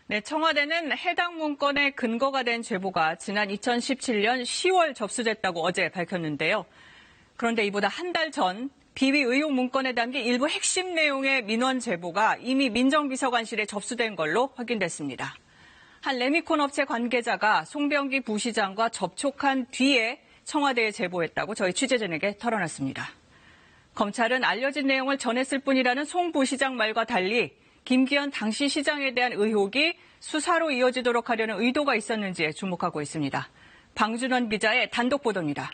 네, 청와대는 해당 문건의 근거가 된 제보가 지난 2017년 10월 접수됐다고 어제 밝혔는데요. 그런데 이보다 한 달 전 비위 의혹 문건에 담긴 일부 핵심 내용의 민원 제보가 이미 민정비서관실에 접수된 걸로 확인됐습니다. 한 레미콘 업체 관계자가 송병기 부시장과 접촉한 뒤에 청와대에 제보했다고 저희 취재진에게 털어놨습니다. 검찰은 알려진 내용을 전했을 뿐이라는 송 부시장 말과 달리 김기현 당시 시장에 대한 의혹이 수사로 이어지도록 하려는 의도가 있었는지에 주목하고 있습니다. 방준원 기자의 단독 보도입니다.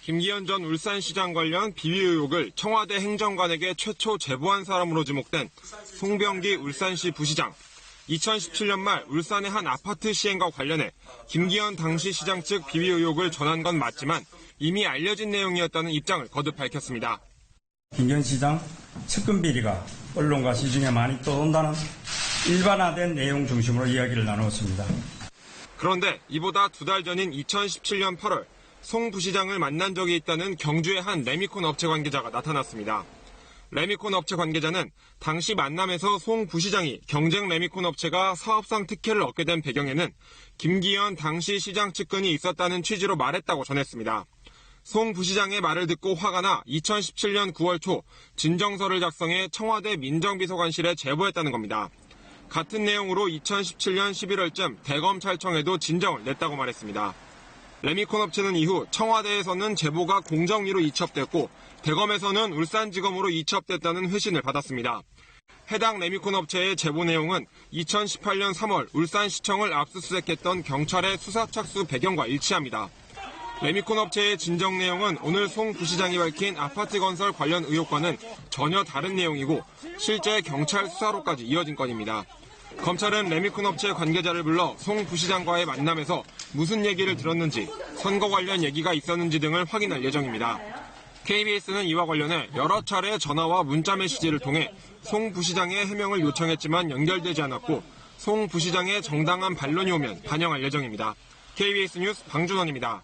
김기현 전 울산시장 관련 비위 의혹을 청와대 행정관에게 최초 제보한 사람으로 지목된 송병기 울산시 부시장. 2017년 말 울산의 한 아파트 시행과 관련해 김기현 당시 시장 측 비위 의혹을 전한 건 맞지만 이미 알려진 내용이었다는 입장을 거듭 밝혔습니다. 김기현 시장 측근 비리가 언론과 시중에 많이 떠돈다는 일반화된 내용 중심으로 이야기를 나누었습니다. 그런데 이보다 두 달 전인 2017년 8월 송 부시장을 만난 적이 있다는 경주의 한 레미콘 업체 관계자가 나타났습니다. 레미콘 업체 관계자는 당시 만남에서 송 부시장이 경쟁 레미콘 업체가 사업상 특혜를 얻게 된 배경에는 김기현 당시 시장 측근이 있었다는 취지로 말했다고 전했습니다. 송 부시장의 말을 듣고 화가 나 2017년 9월 초 진정서를 작성해 청와대 민정비서관실에 제보했다는 겁니다. 같은 내용으로 2017년 11월쯤 대검찰청에도 진정을 냈다고 말했습니다. 레미콘 업체는 이후 청와대에서는 제보가 공정위로 이첩됐고 대검에서는 울산지검으로 이첩됐다는 회신을 받았습니다. 해당 레미콘 업체의 제보 내용은 2018년 3월 울산시청을 압수수색했던 경찰의 수사 착수 배경과 일치합니다. 레미콘 업체의 진정 내용은 오늘 송 부시장이 밝힌 아파트 건설 관련 의혹과는 전혀 다른 내용이고 실제 경찰 수사로까지 이어진 건입니다. 검찰은 레미콘 업체 관계자를 불러 송 부시장과의 만남에서 무슨 얘기를 들었는지, 선거 관련 얘기가 있었는지 등을 확인할 예정입니다. KBS는 이와 관련해 여러 차례 전화와 문자 메시지를 통해 송 부시장의 해명을 요청했지만 연결되지 않았고 송 부시장의 정당한 반론이 오면 반영할 예정입니다. KBS 뉴스 방준원입니다.